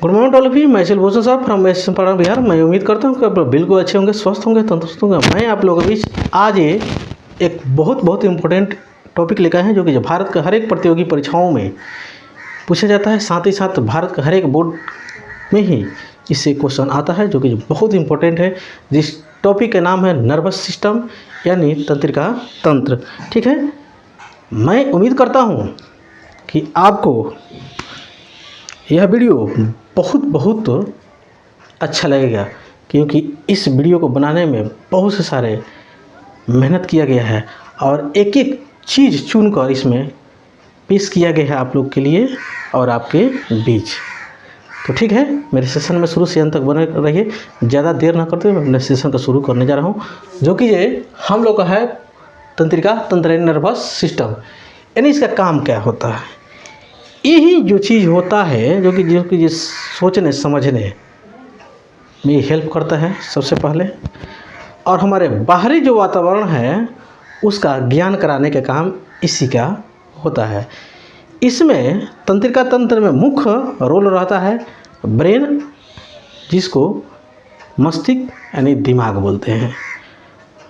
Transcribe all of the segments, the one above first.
Good morning all of you. मैं भूषण साहब from waste Champaran Bihar. मैं उम्मीद करता हूँ कि आप लोग बिल्कुल अच्छे होंगे, स्वस्थ होंगे, तंदुरुस्त होंगे। मैं आप लोगों के बीच आज ये एक बहुत इंपॉर्टेंट टॉपिक लेकर आए हैं जो कि भारत का हर एक प्रतियोगी परीक्षाओं में पूछा जाता है। साथ ही साथ भारत का हर एक बोर्ड में ही इससे क्वेश्चन आता है जो कि बहुत इंपॉर्टेंट है, जिस टॉपिक का नाम है नर्वस सिस्टम यानी तंत्रिका तंत्र। ठीक है, मैं उम्मीद करता हूँ कि आपको यह वीडियो बहुत अच्छा लगेगा, क्योंकि इस वीडियो को बनाने में बहुत से सारे मेहनत किया गया है और एक एक चीज़ चुनकर इसमें पेश किया गया है आप लोग के लिए और आपके बीच। तो ठीक है, मेरे सेशन में शुरू से अंत तक बने रहिए। ज़्यादा देर ना करते हुए मैं अपने सेशन को शुरू करने जा रहा हूँ, जो कि ये हम लोग का है तंत्रिका तंत्र नर्वस सिस्टम। यानी इसका काम क्या होता है, यही जो चीज़ होता है जो कि सोचने समझने में हेल्प करता है सबसे पहले, और हमारे बाहरी जो वातावरण है उसका ज्ञान कराने का काम इसी का होता है। इसमें तंत्रिका तंत्र में मुख्य रोल रहता है ब्रेन, जिसको मस्तिष्क यानी दिमाग बोलते हैं।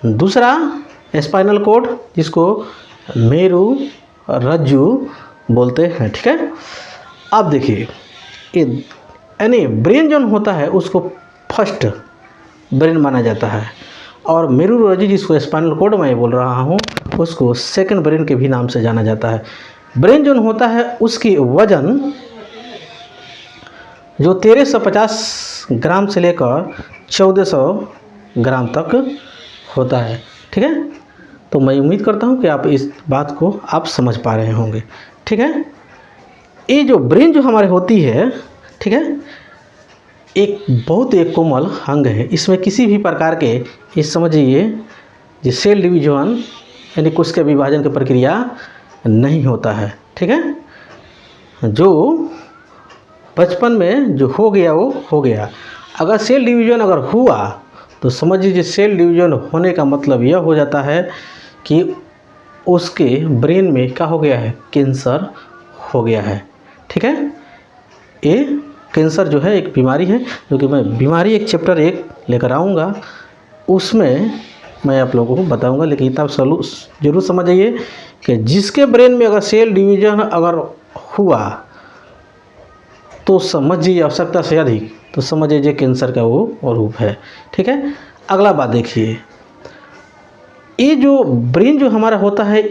दूसरा स्पाइनल कॉर्ड, जिसको मेरु रज्जु बोलते हैं। ठीक है, अब देखिए यानी ब्रेन जो होता है उसको फर्स्ट ब्रेन माना जाता है, और मेरु रज्जु जिसको स्पाइनल कॉर्ड मैं बोल रहा हूँ उसको सेकंड ब्रेन के भी नाम से जाना जाता है। ब्रेन जो होता है उसकी वजन जो 1350 ग्राम से लेकर 1400 ग्राम तक होता है। ठीक है, तो मैं उम्मीद करता हूँ कि आप इस बात को आप समझ पा रहे होंगे। ठीक है, ये जो ब्रेन जो हमारे होती है, ठीक है, एक बहुत एक कोमल अंग है। इसमें किसी भी प्रकार के ये समझिए जो सेल डिवीजन यानी कोशिका विभाजन की प्रक्रिया नहीं होता है। ठीक है, जो बचपन में जो हो गया वो हो गया। अगर सेल डिवीजन अगर हुआ तो समझ लीजिए सेल डिवीजन होने का मतलब यह हो जाता है कि उसके ब्रेन में क्या हो गया है, कैंसर हो गया है। ठीक है, ये कैंसर जो है एक बीमारी है, जो कि मैं बीमारी एक चैप्टर एक लेकर आऊँगा, उसमें मैं आप लोगों को बताऊंगा। लेकिन तब जरूर समझिए कि जिसके ब्रेन में अगर सेल डिवीजन अगर हुआ तो समझिए आवश्यकता से अधिक, तो समझिए कैंसर का वो रूप है। ठीक है, अगला बात देखिए, ये जो ब्रेन जो हमारा होता है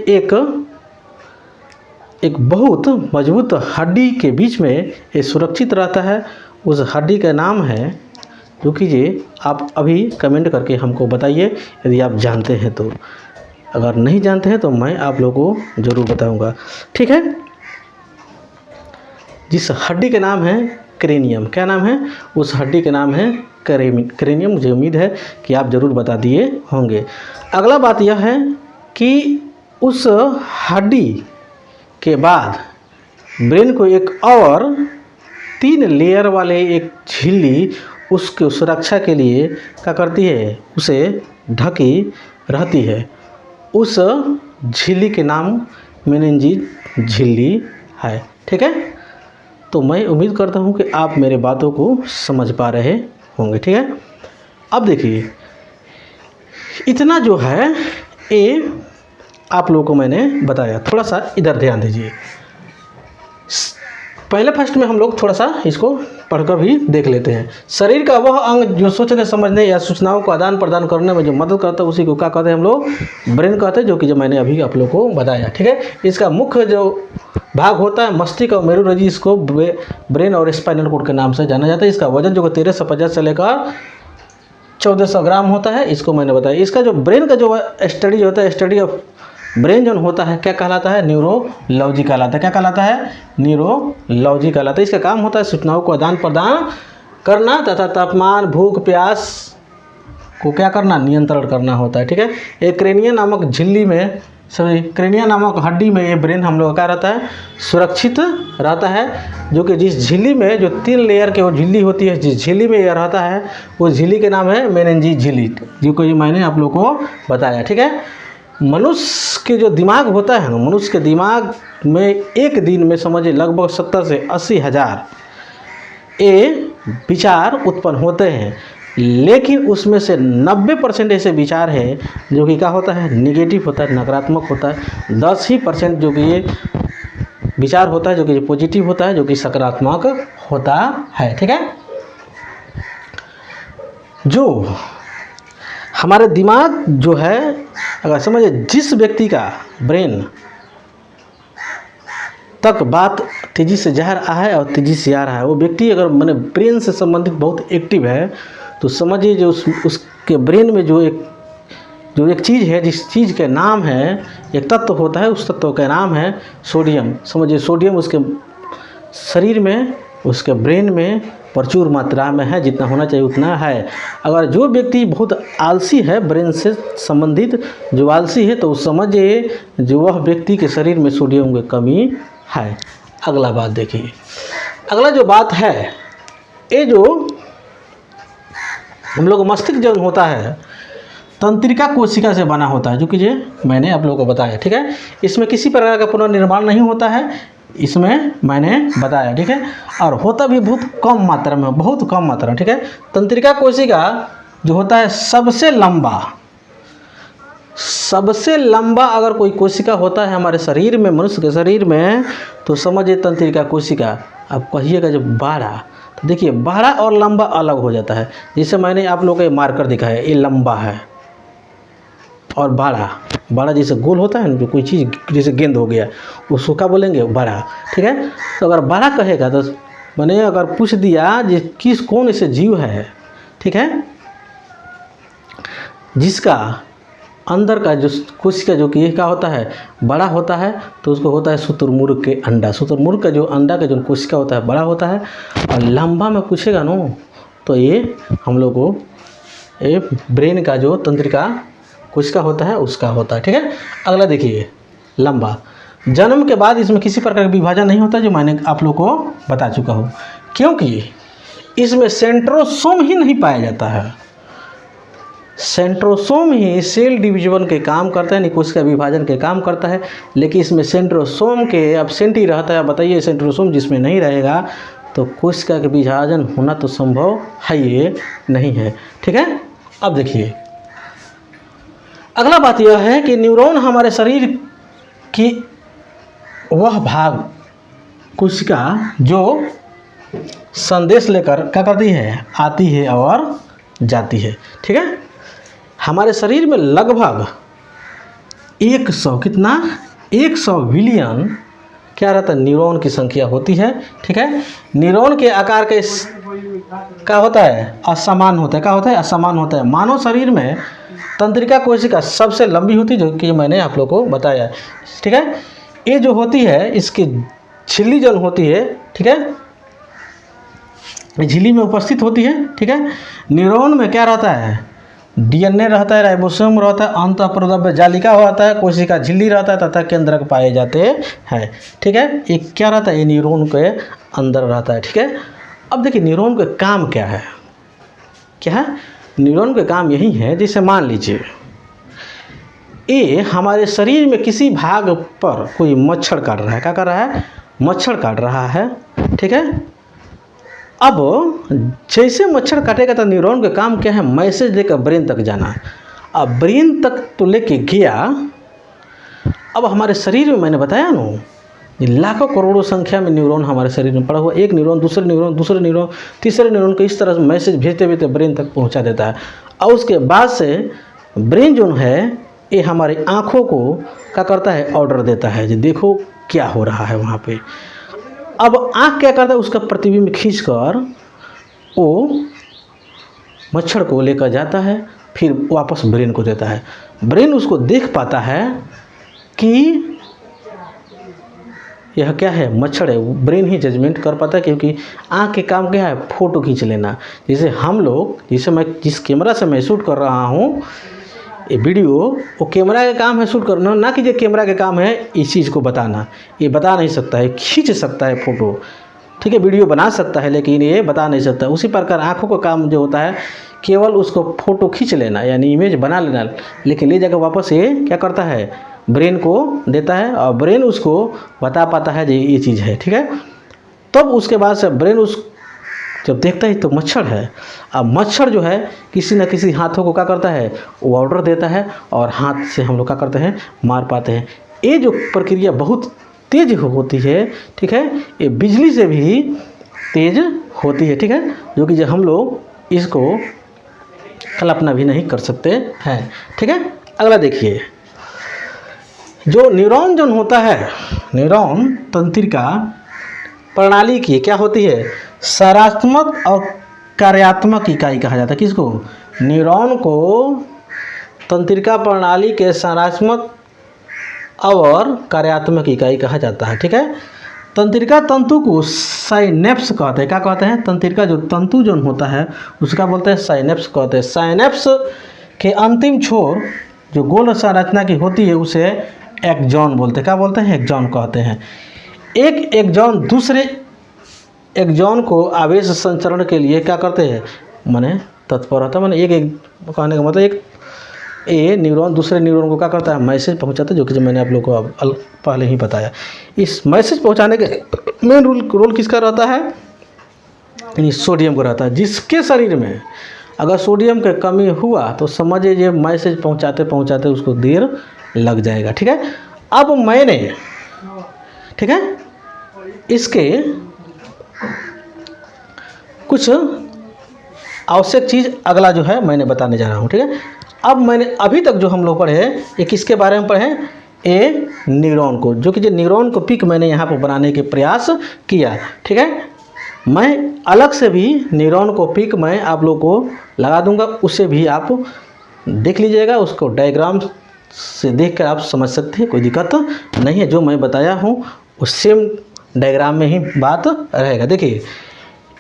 एक बहुत मजबूत हड्डी के बीच में ये सुरक्षित रहता है। उस हड्डी का नाम है, जो कीजिए आप अभी कमेंट करके हमको बताइए यदि आप जानते हैं तो। अगर नहीं जानते हैं तो मैं आप लोगों को ज़रूर बताऊंगा। ठीक है, जिस हड्डी का नाम है क्रेनियम, क्या नाम है, उस हड्डी का नाम है क्रेनियम। मुझे उम्मीद है कि आप ज़रूर बता दिए होंगे। अगला बात यह है कि उस हड्डी के बाद ब्रेन को एक और 3 लेयर वाले एक झिल्ली उसके सुरक्षा के लिए क्या करती है, उसे ढकी रहती है। उस झिल्ली के नाम मेनिंजेस झिल्ली है। ठीक है, तो मैं उम्मीद करता हूँ कि आप मेरे बातों को समझ पा रहे होंगे। ठीक है, अब देखिए इतना जो है ये आप लोगों को मैंने बताया। थोड़ा सा इधर ध्यान दीजिए। पहले फर्स्ट में हम लोग थोड़ा सा इसको पढ़कर भी देख लेते हैं। शरीर का वह अंग जो सोचने समझने या सूचनाओं को आदान प्रदान करने में जो मदद करता है उसी को क्या कहते हैं हम लोग, ब्रेन कहते हैं, जो कि जो मैंने अभी आप लोग को बताया। ठीक है, इसका मुख्य जो भाग होता है मस्तिष्क और मेरु रज्जु, इसको ब्रेन और स्पाइनल कॉर्ड के नाम से जाना जाता है। इसका वजन जो 1350 से लेकर 1400 ग्राम होता है, इसको मैंने बताया। इसका जो ब्रेन का जो स्टडी होता है, स्टडी ऑफ ब्रेन जो होता है क्या कहलाता है, न्यूरोलॉजी कहलाता है। क्या कहलाता है, न्यूरोलॉजी कहलाता है। इसका काम होता है सूचनाओं को आदान प्रदान करना तथा तापमान, भूख, प्यास को क्या करना, नियंत्रण करना होता है। ठीक है, एक क्रेनिया नामक झिल्ली में क्रेनिया नामक हड्डी में ये ब्रेन हम लोग का रहता है, सुरक्षित रहता है। जो कि जिस झिल्ली में जो 3 लेयर के वो झिल्ली होती है, जिस झिल्ली में यह रहता है उस झिल्ली के नाम है मेनिंजेस झिल्ली, जो कि मैंने आप लोग को बताया। ठीक है, मनुष्य के जो दिमाग होता है ना, मनुष्य के दिमाग में एक दिन में समझिए लगभग 70 से 80 हज़ार ये विचार उत्पन्न होते हैं, लेकिन उसमें से 90% ऐसे विचार है जो कि क्या होता है, निगेटिव होता है, नकारात्मक होता है। 10% जो कि ये विचार होता है जो कि पॉजिटिव होता है, जो कि सकारात्मक होता है। ठीक है, जो हमारे दिमाग जो है, अगर समझे जिस व्यक्ति का ब्रेन तक बात तेज़ी से जा रहा है और तेज़ी से आ रहा है, वो व्यक्ति अगर मैंने ब्रेन से संबंधित बहुत एक्टिव है, तो समझिए जो उसके ब्रेन में जो एक चीज़ है, जिस चीज़ के नाम है, एक तत्व होता है, उस तत्व का नाम है सोडियम। समझिए सोडियम उसके शरीर में, उसके ब्रेन में प्रचुर मात्रा में है, जितना होना चाहिए उतना है। अगर जो व्यक्ति बहुत आलसी है, ब्रेन से संबंधित जो आलसी है, तो समझिए जो वह व्यक्ति के शरीर में सोडियम की कमी है। अगला बात देखिए, अगला जो बात है, ये जो हम लोग मस्तिष्क जो होता है तंत्रिका कोशिका से बना होता है, जो कि ये मैंने आप लोगों को बताया। ठीक है, इसमें किसी प्रकार का पुनर्निर्माण नहीं होता है, इसमें मैंने बताया। ठीक है, और होता भी बहुत कम मात्रा में, बहुत कम मात्रा में। ठीक है, तंत्रिका कोशिका जो होता है सबसे लंबा अगर कोई कोशिका होता है हमारे शरीर में, मनुष्य के शरीर में, तो समझिए तंत्रिका कोशिका। अब कहिएगा जब बाड़ा, तो देखिए बाड़ा और लंबा अलग हो जाता है। जैसे मैंने आप लोगों को ये मार्कर दिखाया, ये लंबा है, और बाड़ा जैसे गोल होता है ना, जो कोई चीज़ जैसे गेंद हो गया, उसको क्या बोलेंगे, बाड़ा। ठीक है, तो अगर बाड़ा कहेगा तो मैंने अगर पूछ दिया कि कौन ऐसे जीव है, ठीक है, जिसका अंदर का जो कोशिका जो कि क्या होता है, बड़ा होता है, तो उसको होता है शुतुरमुर्ग के अंडा। शुतुरमुर्ग का जो अंडा का जो कोशिका होता है बड़ा होता है, और लंबा में पूछेगा नो, तो ये हम लोग को ये ब्रेन का जो तंत्रिका कोशिका होता है उसका होता है। ठीक है, अगला देखिए, लंबा। जन्म के बाद इसमें किसी प्रकार का विभाजन नहीं होता, जो मैंने आप लोग को बता चुका हूँ, क्योंकि इसमें सेंट्रोसोम ही नहीं पाया जाता है। सेंट्रोसोम ही सेल डिवीजन के काम करता है, कोशिका विभाजन के काम करता है, लेकिन इसमें सेंट्रोसोम के एब्सेंट ही रहता है। बताइए, सेंट्रोसोम जिसमें नहीं रहेगा तो कोशिका का विभाजन होना तो संभव है ये नहीं है। ठीक है, अब देखिए अगला बात यह है कि न्यूरॉन हमारे शरीर की वह भाग कोशिका जो संदेश लेकर क्या करती है, आती है और जाती है। ठीक है, हमारे शरीर में लगभग 100 बिलियन क्या रहता है, न्यूरॉन की संख्या होती है। ठीक है, न्यूरॉन के आकार के क्या होता है, असमान होता है। क्या होता है, असमान होता है। मानव शरीर में तंत्रिका कोशिका सबसे लंबी होती है, जो कि मैंने आप लोग को बताया। ठीक है, ये जो होती है इसकी झिल्ली जल होती है। ठीक है, झिल्ली में उपस्थित होती है। ठीक है, न्यूरॉन में क्या रहता है, डीएनए रहता है, राइबोसोम रहता है, अंतःप्रोद्रव्य जालिका होता है, कोशिका झिल्ली रहता है तथा केंद्रक पाए जाते हैं। ठीक है, ये क्या रहता है, ये न्यूरॉन के अंदर रहता है। ठीक है, अब देखिए न्यूरॉन का काम क्या है, क्या है, न्यूरॉन का काम यही है, जैसे मान लीजिए ये हमारे शरीर में किसी भाग पर कोई मच्छर काट रहा है। क्या कर रहा है, मच्छर काट रहा है। ठीक है, अब जैसे मच्छर काटेगा तो न्यूरॉन का काम क्या है, मैसेज देकर ब्रेन तक जाना। अब ब्रेन तक तो लेके गया, अब हमारे शरीर में मैंने बताया ना, लाखों करोड़ों संख्या में न्यूरॉन हमारे शरीर में पड़ा हुआ, एक न्यूरॉन दूसरे न्यूरॉन तीसरे न्यूरॉन को इस तरह से मैसेज भेजते भेजते ब्रेन तक पहुंचा देता है। और उसके बाद से ब्रेन जो है ये हमारी आँखों को क्या करता है, ऑर्डर देता है, जो देखो क्या हो रहा है वहाँ पे। अब आँख क्या करता है, उसका प्रतिबिंब खींचकर वो मच्छर को लेकर जाता है, फिर वापस ब्रेन को देता है। ब्रेन उसको देख पाता है कि यह क्या है, मच्छर है। ब्रेन ही जजमेंट कर पाता है, क्योंकि आँख के काम क्या है, फ़ोटो खींच लेना। जैसे हम लोग, जैसे मैं जिस कैमरा से मैं शूट कर रहा हूँ ये वीडियो, वो कैमरा का काम है शूट करना, ना कि ये कैमरा का काम है इस चीज़ को बताना। ये बता नहीं सकता है, खींच सकता है फ़ोटो, ठीक है, वीडियो बना सकता है, लेकिन ये बता नहीं सकता। उसी प्रकार आँखों का काम जो होता है केवल उसको फ़ोटो खींच लेना, यानी इमेज बना लेना, लेकिन ले जाकर वापस ये क्या करता है, ब्रेन को देता है, और ब्रेन उसको बता पाता है ये चीज़ है। ठीक है, तब उसके बाद से ब्रेन उस जब देखता है तो मच्छर है। अब मच्छर जो है किसी न किसी हाथों को क्या करता है, वो ऑर्डर देता है और हाथ से हम लोग क्या करते हैं, मार पाते हैं। ये जो प्रक्रिया बहुत तेज होती है, ठीक है, ये बिजली से भी तेज होती है, ठीक है, जो कि हम लोग इसको कल्पना भी नहीं कर सकते हैं, ठीक है। अगला देखिए, जो न्यूरॉन जो होता है, न्यूरॉन तंत्रिका प्रणाली की क्या होती है, संरचनात्मक और कार्यात्मक इकाई कहा जाता है। किसको, न्यूरॉन को तंत्रिका प्रणाली के संरचनात्मक और कार्यात्मक इकाई कहा जाता है, ठीक है। तंत्रिका तंतु को साइनेप्स कहते हैं। क्या कहते हैं, तंत्रिका जो तंतु जो होता है उसका बोलते हैं साइनेप्स कहते हैं। साइनेप्स के अंतिम छोर जो गोल संरचना की होती है उसे एक्सॉन बोलते हैं। क्या बोलते हैं, एक्सॉन कहते हैं। एक एक्सॉन दूसरे एक्सॉन को आवेश संचरण के लिए क्या करते हैं, माने तत्पर होता है। माने एक कहने का मतलब एक न्यूरॉन दूसरे न्यूरॉन को क्या करता है, मैसेज पहुंचाता है, जो कि मैंने आप लोगों को पहले ही बताया। इस मैसेज पहुंचाने के मेन रोल किसका रहता है, यानी सोडियम को रहता है। जिसके शरीर में अगर सोडियम की कमी हुआ तो समझिए ये मैसेज पहुंचाते पहुंचाते उसको देर लग जाएगा, ठीक है। अब मैंने, ठीक है, इसके कुछ आवश्यक चीज़ अगला जो है मैंने बताने जा रहा हूँ, ठीक है। अब मैंने अभी तक जो हम लोग पढ़े ये किसके बारे में पढ़े, ए न्यूरॉन को, जो कि जो न्यूरॉन को पिक मैंने यहाँ पर बनाने के प्रयास किया, ठीक है। मैं अलग से भी न्यूरॉन को पिक मैं आप लोग को लगा दूंगा, उसे भी आप देख लीजिएगा, उसको डायग्राम से देखकर आप समझ सकते हैं, कोई दिक्कत नहीं है। जो मैं बताया हूँ उस सेम डायग्राम में ही बात रहेगा। देखिए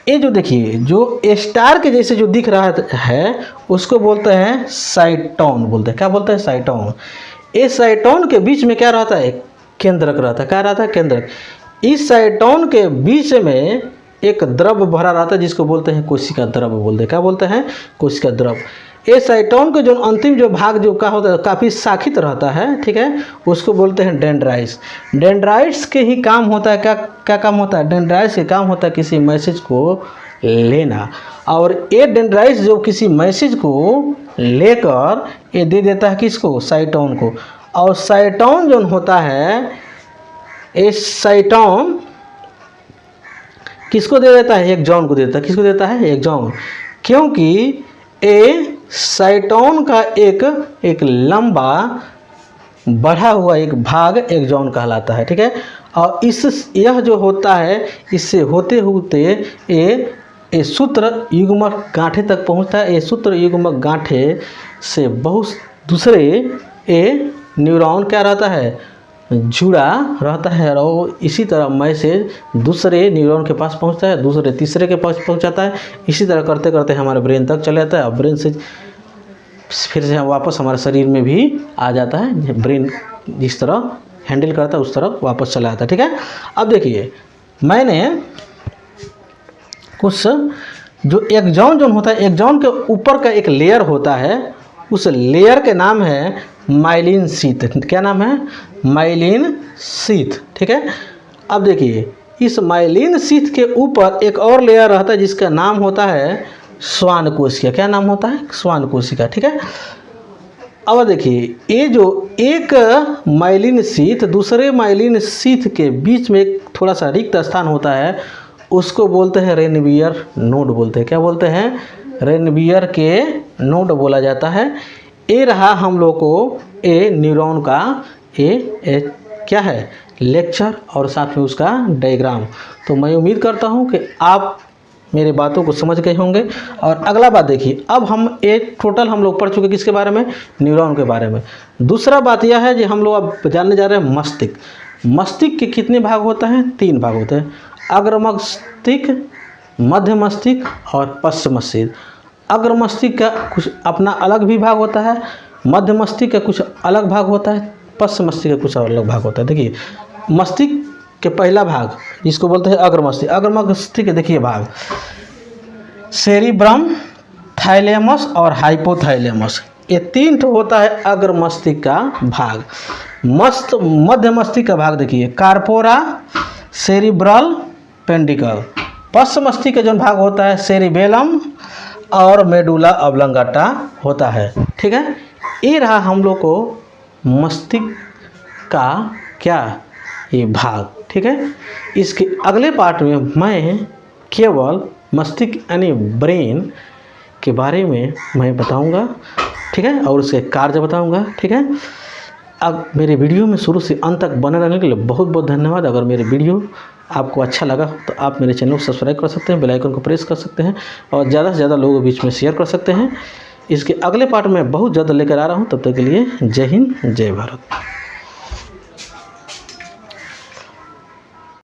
ये जो देखिए जो स्टार के जैसे जो दिख रहा है उसको बोलते हैं साइटोन बोलते हैं। क्या बोलते हैं, साइटोन। इस साइटोन के बीच में क्या रहता है, केंद्रक रहता है। क्या रहता है, केंद्रक। इस साइटोन के बीच में एक द्रव भरा रहता है जिसको बोलते हैं कोशिका द्रव बोलते हैं। क्या बोलते हैं, कोशिका द्रव। ये साइटोन के जो अंतिम जो भाग जो क्या होता है काफ़ी शाखित रहता है, ठीक है, उसको बोलते हैं डेंड्राइट्स। डेंड्राइट्स के ही काम होता है, क्या क्या काम होता है, डेंड्राइट्स के काम होता है किसी मैसेज को लेना। और ये डेंड्राइट्स जो किसी मैसेज को लेकर ये दे देता है किसको, साइटोन को। और साइटोन जो होता है, ये साइटोन किसको दे देता है, एक्सॉन को देता है। किसको देता है, एक्सॉन। क्योंकि ये साइटोन का एक लंबा बढ़ा हुआ एक भाग एक्सॉन कहलाता है, ठीक है। और यह जो होता है इससे होते होते ये सूत्र युग्मक गांठे तक पहुंचता है। ये सूत्र युग्मक गांठे से बहुत दूसरे ये न्यूरॉन क्या रहता है, जुड़ा रहता है। और इसी तरह मैसेज दूसरे न्यूरॉन के पास पहुंचता है, दूसरे तीसरे के पास पहुंचाता है। इसी तरह करते करते हमारे ब्रेन तक चले जाता है और ब्रेन से फिर से वापस हमारे शरीर में भी आ जाता है। ब्रेन जिस तरह हैंडल करता है उस तरह वापस चला जाता है, ठीक है। अब देखिए मैंने कुछ जो एक्सॉन जो होता है, एक्सॉन के ऊपर का एक लेयर होता है, उस लेयर के नाम है माइलिन शीथ। क्या नाम है, माइलिन शीथ, ठीक है। अब देखिए इस माइलिन शीथ के ऊपर एक और लेयर रहता है जिसका नाम होता है श्वान कोशिका। क्या नाम होता है, श्वान कोशिका, ठीक है। अब देखिए ये जो एक माइलिन शीथ दूसरे माइलिन शीथ के बीच में एक थोड़ा सा रिक्त स्थान होता है, उसको बोलते हैं रेनवियर नोड बोलते हैं। क्या बोलते हैं, रेनवियर के नोड बोला जाता है। ये रहा हम लोग को ए न्यूरॉन का ए क्या है, लेक्चर और साथ में उसका डायग्राम। तो मैं उम्मीद करता हूँ कि आप मेरे बातों को समझ गए होंगे। और अगला बात देखिए, अब हम एक टोटल हम लोग पढ़ चुके किसके बारे में, न्यूरॉन के बारे में। दूसरा बात यह है कि हम लोग अब जानने जा रहे हैं मस्तिष्क। मस्तिष्क के कितने भाग होते हैं, 3 भाग होते हैं, अग्र मस्तिष्क, मध्य मस्तिष्क और पश्च मस्तिष्क। अग्र मस्तिष्क का कुछ अपना अलग भी भाग होता है, मध्य मस्तिष्क का कुछ अलग भाग होता है, पश्च मस्तिष्क का कुछ अलग भाग होता है। देखिए मस्तिष्क के पहला भाग जिसको बोलते हैं अग्र मस्तिष्क। अग्र मस्तिष्क देखिए भाग सेरिब्रम, थाइलेमस और हाइपोथैलेमस, ये 3 होता है अग्र मस्तिष्क का भाग। मध्य मस्तिष्क का भाग देखिए कार्पोरा, सेरिब्रल पेंडिकल, पश्च मस्तिष्क का जो भाग होता है सेरिबेलम और मेडुला ऑब्लांगाटा होता है। ठीक है, ये रहा हम लोग को मस्तिष्क का क्या ये भाग। ठीक है, इसके अगले पार्ट में मैं केवल मस्तिष्क यानी ब्रेन के बारे में मैं बताऊंगा। ठीक है, और उसके कार्य बताऊंगा। ठीक है, अब मेरे वीडियो में शुरू से अंत तक बने रहने के लिए बहुत बहुत धन्यवाद। अगर मेरे वीडियो आपको अच्छा लगा तो आप मेरे चैनल को सब्सक्राइब कर सकते हैं, बेल आइकन को प्रेस कर सकते हैं और ज़्यादा से ज़्यादा लोगों के बीच में शेयर कर सकते हैं। इसके अगले पार्ट में बहुत ज़्यादा लेकर आ रहा हूँ। तब तक के लिए जय हिंद, जय भारत।